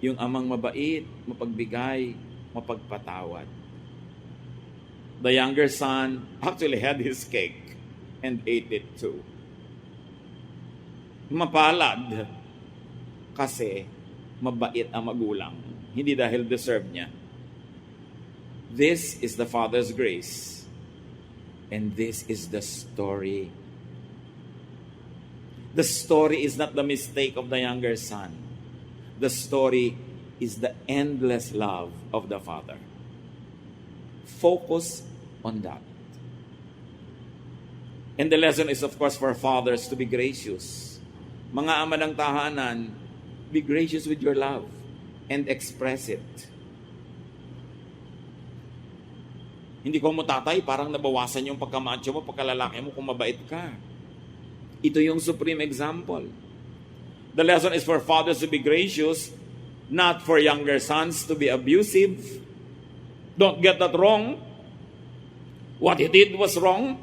Yung amang mabait, mapagbigay, mapagpatawad. The younger son actually had his cake and ate it too. Mapalad kasi mabait ang magulang. Hindi dahil deserve niya. This is the Father's grace. And this is the story. The story is not the mistake of the younger son. The story is the endless love of the Father. Focus on that. And the lesson is, of course, for fathers to be gracious. Mga ama ng tahanan, be gracious with your love and express it. Hindi ko mo tatay, parang nabawasan yung pagkamacho mo, pagkalalaki mo kung mabait ka. Ito yung supreme example. The lesson is for fathers to be gracious, not for younger sons to be abusive. Don't get that wrong. What he did was wrong.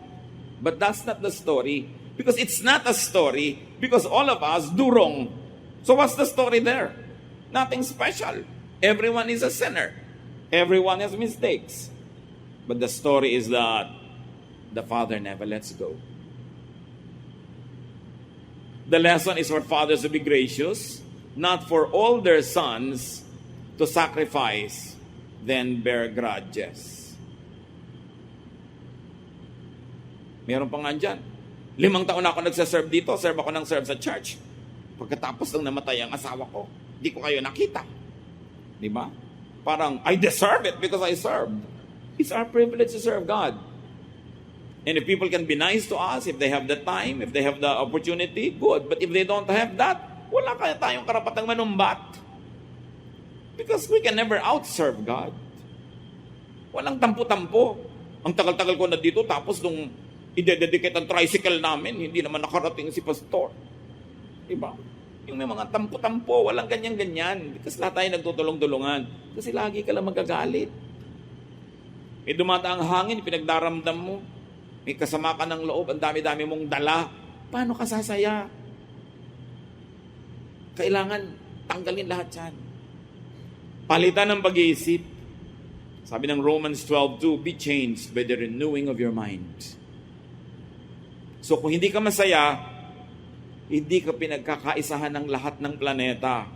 But that's not the story. Because it's not a story. Because all of us do wrong. So what's the story there? Nothing special. Everyone is a sinner. Everyone has mistakes. But the story is that the Father never lets go. The lesson is for fathers to be gracious, not for all their sons to sacrifice, then bear grudges. Meron pa nga dyan. 5 taon na ako nagsaserve dito. Serve ako ng serve sa church. Pagkatapos nang namatay ang asawa ko, di ko kayo nakita. Di ba? Parang, I deserve it because I served. It's our privilege to serve God. And if people can be nice to us, if they have the time, if they have the opportunity, good. But if they don't have that, wala kaya tayong karapatang manumbat. Because we can never outserve God. Walang tampo-tampo. Ang tagal-tagal ko na dito, tapos nung i-dedicate ang tricycle namin, hindi naman nakarating si pastor. Diba? Yung may mga tampo-tampo, walang ganyan-ganyan. Because lahat tayo nagtutulong-tulungan. Kasi lagi ka lang magagalit. May dumadaang hangin, pinagdaramdam mo. May kasama ka ng loob, ang dami-dami mong dala. Paano ka sasaya? Kailangan tanggalin lahat yan. Palitan ng pag-iisip. Sabi ng Romans 12:2, be changed by the renewing of your mind. So kung hindi ka masaya, hindi ka pinagkakaisahan ng lahat ng planeta.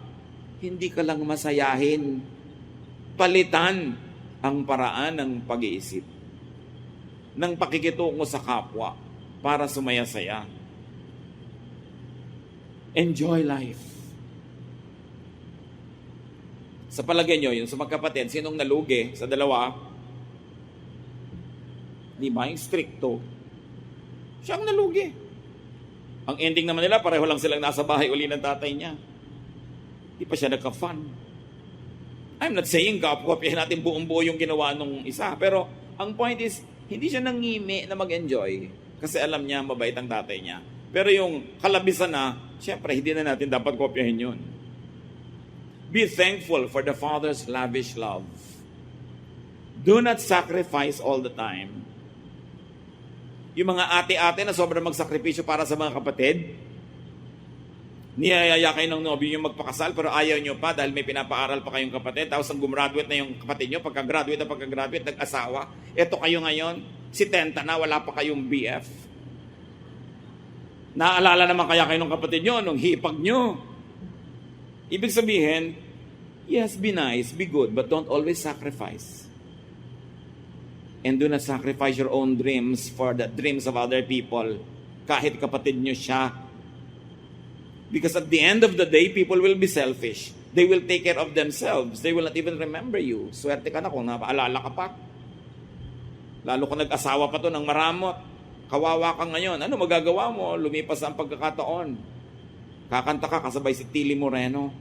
Hindi ka lang masayahin. Palitan ang paraan ng pag-iisip, ng pakikitungo sa kapwa para sumaya-saya. Enjoy life. Sa palagay nyo, yung sa magkapatid, sinong nalugi sa dalawa? Di ba? Yung stricto. Siya ang nalugi. Ang ending naman nila, pareho lang silang nasa bahay uli ng tatay niya. Di pa siya nagka-fun. I'm not saying kopyahin natin buong-buo yung ginawa nung isa. Pero ang point is, hindi siya nangimi na mag-enjoy. Kasi alam niya, mabait ang tatay niya. Pero yung kalabisan na, syempre, hindi na natin dapat kopyahin yun. Be thankful for the Father's lavish love. Do not sacrifice all the time. Yung mga ate-ate na sobrang magsakripisyo para sa mga kapatid, niyayaya kayo ng nobyo yung magpakasal pero ayaw nyo pa dahil may pinapaaral pa kayong kapatid. Tapos ang gumraduate na yung kapatid nyo, pagka-graduate, nag-asawa. Eto kayo ngayon, si Tenta na, wala pa kayong BF. Naalala naman kaya kayo ng kapatid nyo nung hipag nyo. Ibig sabihin, yes, be nice, be good, but don't always sacrifice. And do not sacrifice your own dreams for the dreams of other people. Kahit kapatid nyo siya. Because at the end of the day, people will be selfish. They will take care of themselves. They will not even remember you. Swerte ka na kung napaalala ka pa. Lalo kung nag-asawa pa to ng maramot. Kawawa ka ngayon. Ano magagawa mo? Lumipas ang pagkakataon. Kakanta ka kasabay si Tilly Moreno.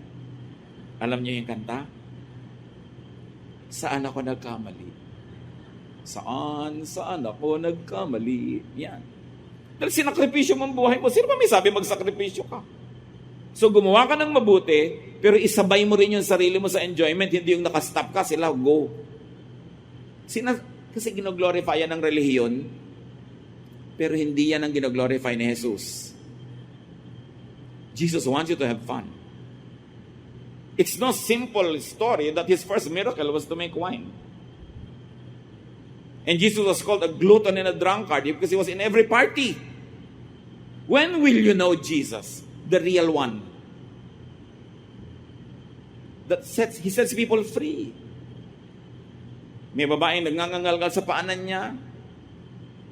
Alam niyo yung kanta? Saan ako nagkamali? Saan ako nagkamali? Yan. Dahil sinakripisyo mo ang buhay mo. Sino ba may sabi magsakripisyo ka? So gumawa ka ng mabuti, pero isabay mo rin yung sarili mo sa enjoyment, hindi yung nakastop ka, sila go. Kasi ginoglorify yan ng relihiyon, pero hindi yan ang ginoglorify ni Jesus. Jesus wants you to have fun. It's no simple story that his first miracle was to make wine. And Jesus was called a glutton and a drunkard because he was in every party. When will you know Jesus, the real one? He sets people free. May babaeng nagngangalgal sa paanan niya.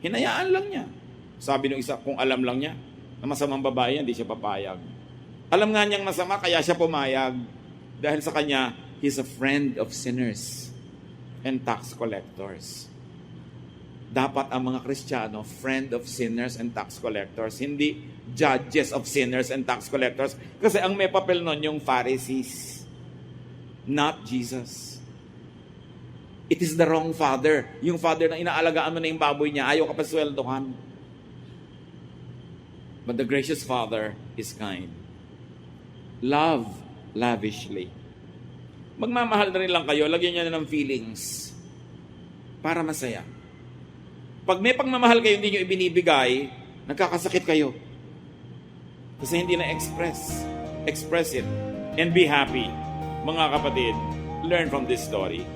Hinayaan lang niya. Sabi ng isa, kung alam lang niya, na masamang babae, hindi siya papayag. Alam nga niyang masama, kaya siya pumayag. Dahil sa kanya, he's a friend of sinners and tax collectors. Dapat ang mga Kristiyano, friend of sinners and tax collectors, hindi judges of sinners and tax collectors. Kasi ang may papel nun yung Pharisees, not Jesus. It is the wrong father. Yung father na inaalagaan mo na yung baboy niya, ayaw ka pa sweldohan. But the gracious Father is kind. Love lavishly. Magmamahal na rin lang kayo, lagyan niyo na ng feelings para masaya. Pag may pagmamahal kayo, hindi nyo ibinibigay, nagkakasakit kayo. Kasi hindi na-express. Express it. And be happy. Mga kapatid, learn from this story.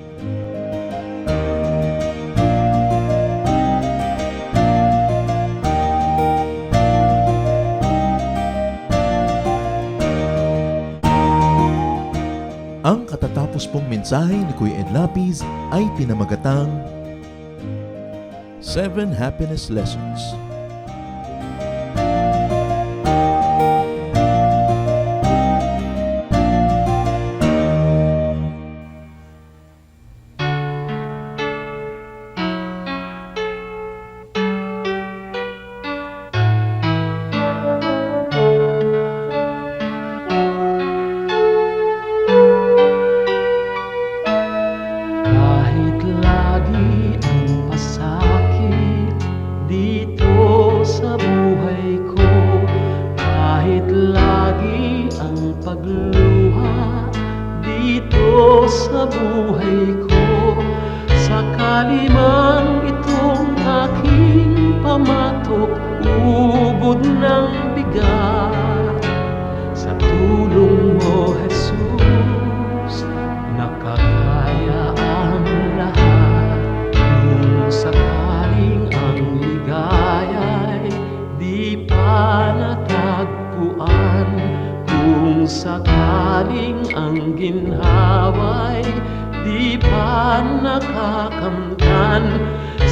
Ang katatapos pong mensahe ni Kuya Ed Lapid ay pinamagatang 7 Happiness Lessons. Kahit lagi ang pasakit dito sa buhay ko, kahit lagi ang pagluha dito sa buhay ko, sakali man itong aking pamatok, ubod ng bigat, sa tulong mo, Jesus, nakakaya ang lahat. Kung sakaling ang ligaya'y di pa natagpuan, kung sakaling ang ginhawa'y di pa nakakamtan,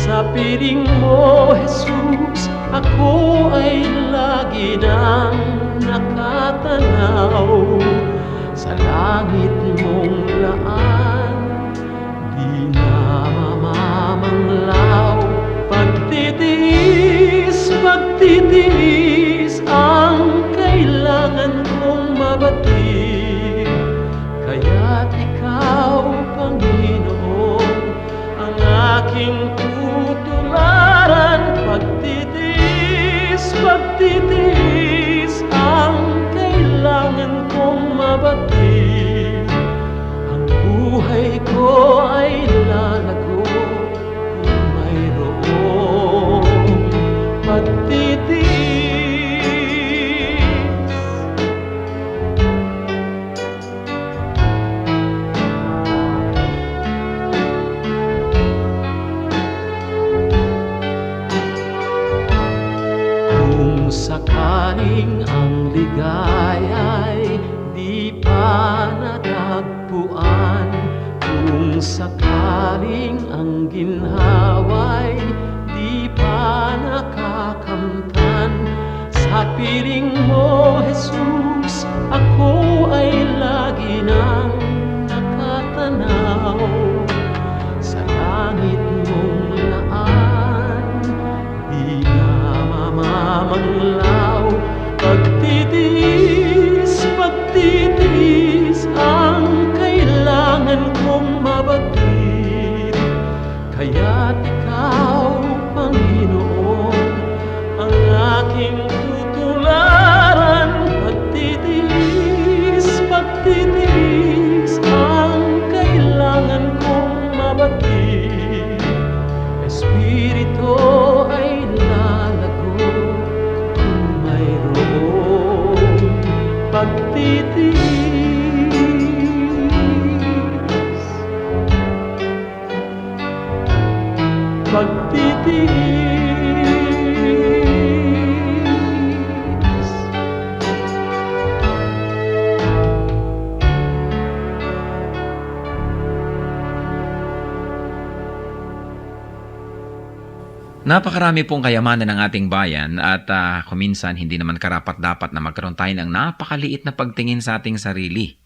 sa piling mo, Jesus, ako ay lagi nang nakatanaw sa langit mong laan, di na mamamanglaw. Pagtitiis, pagtitiis ang kailangan kong mabatid, kaya't ikaw, Panginoon, ang aking tutularan. Pagtitiis, pagtitiis ang kailangan kong mabatid, ang buhay ko ay lalago kung mayroong pagtitiis. Kung sakaling ang ligaya'y di pa natagpuan, kung sakaling ang ginhawa'y di pa nakakamtan, sa piling mo, Jesus, ako ay lagi nang nakatanaw sa langit mong laan, di na mamamanglaw. Pagtitiis, pagtitiis ang kailangan kong mabatid, kaya't ikaw, Panginoon, ang aking tutularan. Pagtitiis, pagtitiis ang kailangan kong mabatid, Espiritu ay lalago kung mayroong pagtitiis. Pagtitiis. Napakarami pong kayamanan ng ating bayan at kuminsan hindi naman karapat-dapat na magkaroon tayo ng napakaliit na pagtingin sa ating sarili.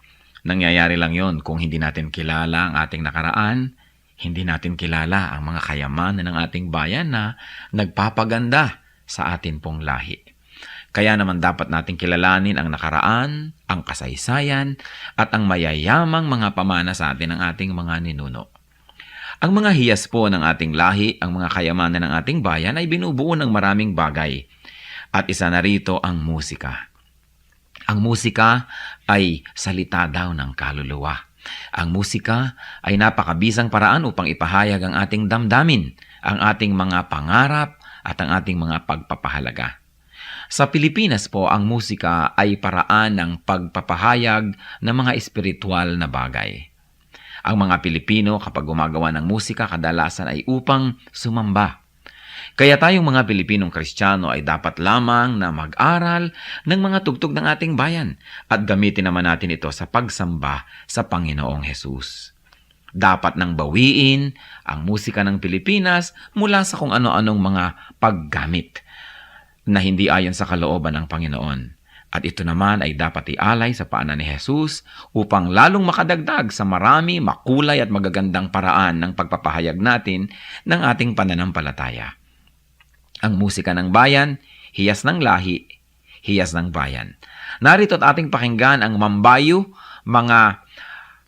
Nangyayari lang yon kung hindi natin kilala ang ating nakaraan, hindi natin kilala ang mga kayamanan ng ating bayan na nagpapaganda sa atin pong lahi. Kaya naman dapat natin kilalanin ang nakaraan, ang kasaysayan, at ang mayayamang mga pamana sa atin ng ating mga ninuno. Ang mga hiyas po ng ating lahi, ang mga kayamanan ng ating bayan ay binubuo ng maraming bagay. At isa na rito ang musika. Ang musika ay salita daw ng kaluluwa. Ang musika ay napakabisang paraan upang ipahayag ang ating damdamin ang ating mga pangarap at ang ating mga pagpapahalaga. Sa Pilipinas po, ang musika ay paraan ng pagpapahayag ng mga espiritual na bagay. Ang mga Pilipino kapag gumagawa ng musika kadalasan ay upang sumamba. Kaya tayong mga Pilipinong Kristiyano ay dapat lamang na mag-aral ng mga tugtog ng ating bayan at gamitin naman natin ito sa pagsamba sa Panginoong Hesus. Dapat nang bawiin ang musika ng Pilipinas mula sa kung ano-anong mga paggamit na hindi ayon sa kalooban ng Panginoon. At ito naman ay dapat ialay sa paanan ni Hesus upang lalong makadagdag sa marami, makulay at magagandang paraan ng pagpapahayag natin ng ating pananampalataya. Ang musika ng bayan, hiyas ng lahi, hiyas ng bayan. Narito at ating pakinggan ang Mambayo, mga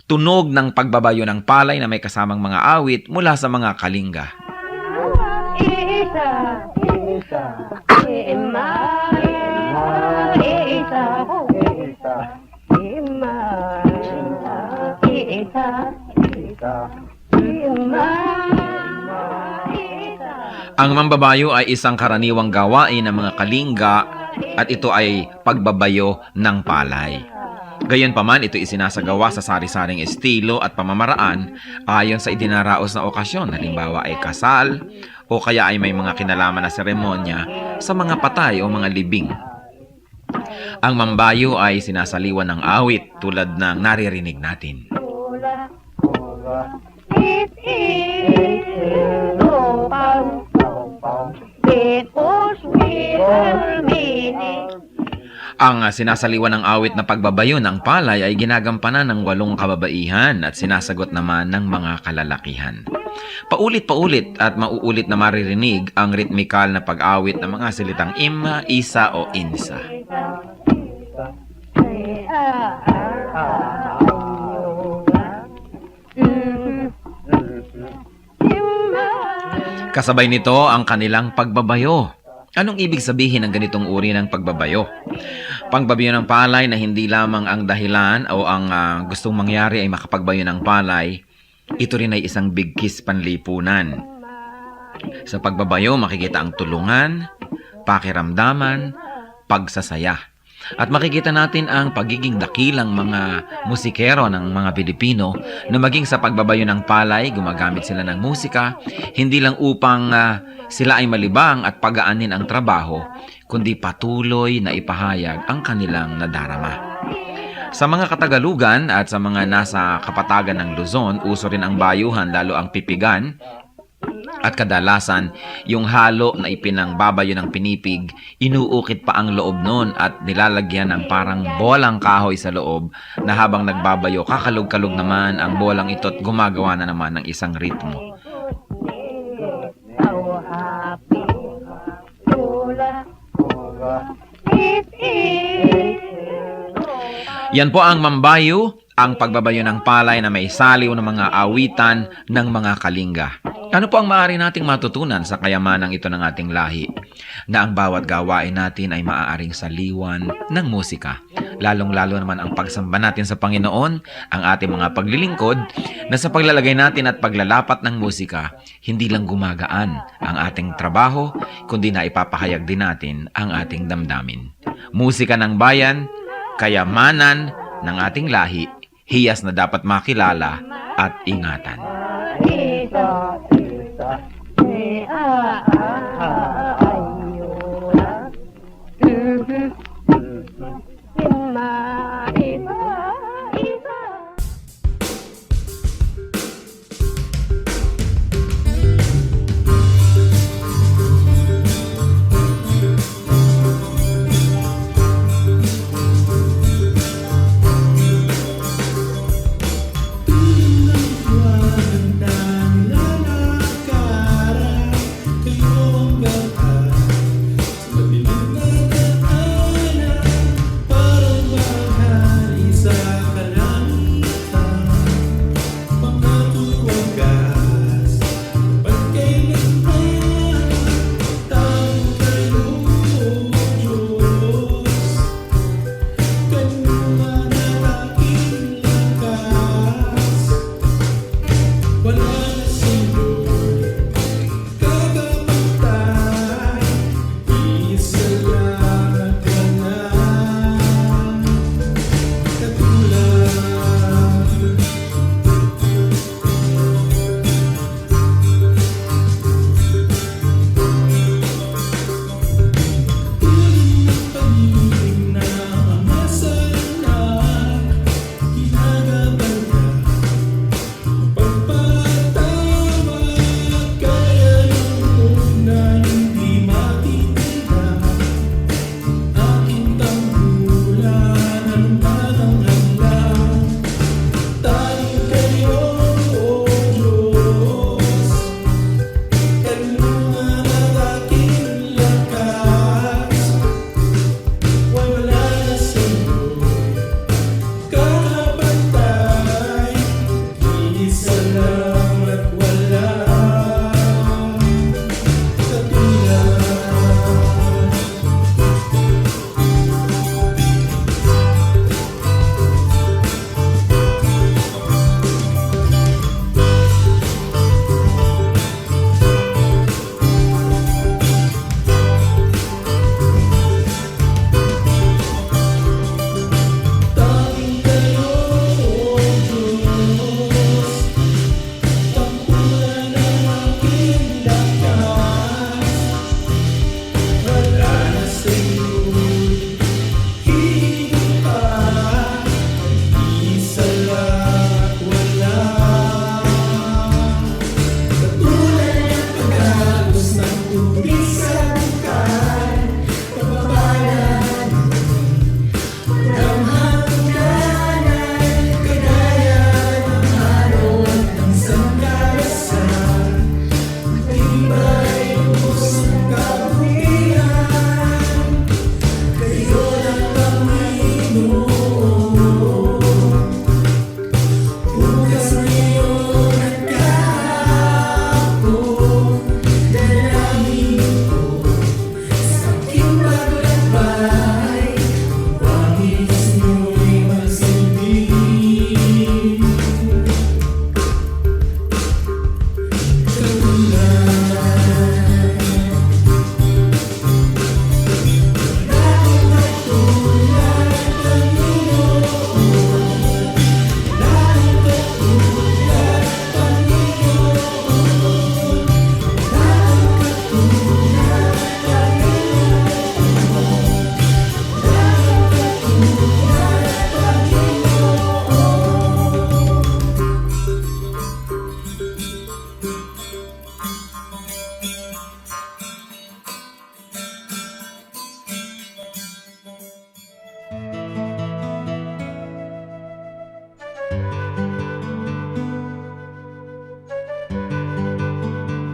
tunog ng pagbabayo ng palay na may kasamang mga awit mula sa mga kalinga. Ang mambabayo ay isang karaniwang gawain ng mga kalinga at ito ay pagbabayo ng palay. Gayunpaman, ito isinasagawa sa sari-saring estilo at pamamaraan ayon sa idinaraos na okasyon. Halimbawa ay kasal o kaya ay may mga kinalaman na seremonya sa mga patay o mga libing. Ang mambayo ay sinasaliwan ng awit tulad ng naririnig natin. Ang sinasaliwan ng awit na pagbabayo ng palay ay ginagampanan ng 8 kababaihan at sinasagot naman ng mga kalalakihan. Paulit-paulit at mauulit na maririnig ang ritmikal na pag-awit ng mga salitang ima, isa o insa. Kasabay nito ang kanilang pagbabayo. Anong ibig sabihin ng ganitong uri ng pagbabayo? Pagbabayo ng palay na hindi lamang ang dahilan o ang gustong mangyari ay makapagbayo ng palay, ito rin ay isang bigkis panlipunan. Sa pagbabayo, makikita ang tulungan, pakiramdaman, pagsasaya. At makikita natin ang pagiging dakilang mga musikero ng mga Pilipino na maging sa pagbabayo ng palay, gumagamit sila ng musika, hindi lang upang sila ay malibang at pagaanin ang trabaho, kundi patuloy na ipahayag ang kanilang nadarama. Sa mga Katagalugan at sa mga nasa kapatagan ng Luzon, uso rin ang bayuhan, lalo ang pipigan. At kadalasan, yung halo na ipinangbabayo ng pinipig, inuukit pa ang loob nun at nilalagyan ng parang bolang kahoy sa loob na habang nagbabayo, kakalog-kalog naman ang bolang ito at gumagawa na naman ng isang ritmo. Yan po ang mambayo, ang pagbabayo ng palay na may saliw ng mga awitan ng mga kalinga. Ano po ang maaari nating matutunan sa kayamanang ito ng ating lahi? Na ang bawat gawain natin ay maaaring saliwan ng musika. Lalong-lalo naman ang pagsamba natin sa Panginoon, ang ating mga paglilingkod, na sa paglalagay natin at paglalapat ng musika, hindi lang gumagaan ang ating trabaho, kundi na ipapahayag din natin ang ating damdamin. Musika ng bayan, kayamanan ng ating lahi, hiyas na dapat makilala at ingatan.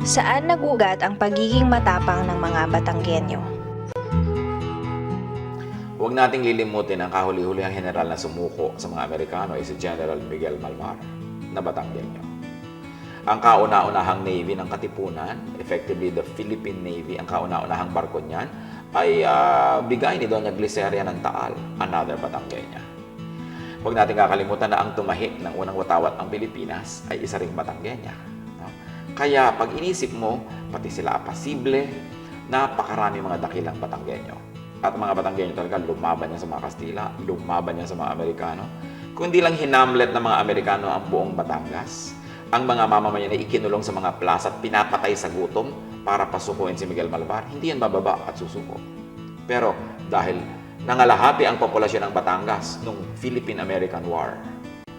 Saan nagugat ang pagiging matapang ng mga Batanggenyo? Huwag nating lilimutin ang kahuli-hulihang general na sumuko sa mga Amerikano ay si General Miguel Malvar na Batanggenyo. Ang kauna-unahang Navy ng Katipunan, effectively the Philippine Navy, ang kauna-unahang barko niyan, ay bigay ni Doña Gliceria ng Taal, another Batanggenya. Huwag natin kakalimutan na ang tumahi ng unang watawat ang Pilipinas ay isa ring Batanggenya. No? Kaya pag inisip mo, pati sila apasible, napakarami mga dakilang Batanggenyo. At mga Batanggenyo talaga lumaban niya sa mga Kastila, lumaban niya sa mga Amerikano. Kundi lang hinamlet ng mga Amerikano ang buong Batangas. Ang mga mamamayan ay ikinulong sa mga plaza at pinapatay sa gutom para pasukuin si Miguel Malvar. Hindi yan bababa at susuko. Pero dahil nangalahati ang populasyon ng Batangas nung Philippine-American War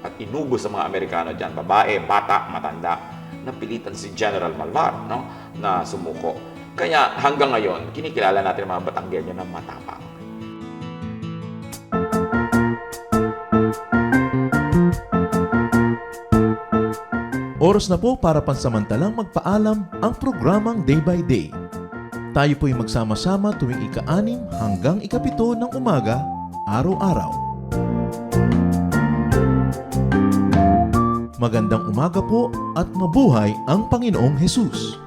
at inubos sa mga Amerikano dyan, babae, bata, matanda, napilitan si General Malvar, no, na sumuko. Kaya hanggang ngayon, kinikilala natin ang mga Batanggenyo na matapang. Oras na po para pansamantalang magpaalam ang programang Day by Day. Tayo po'y magsama-sama tuwing ika-6 hanggang ika-7 ng umaga, araw-araw. Magandang umaga po at mabuhay ang Panginoong Hesus!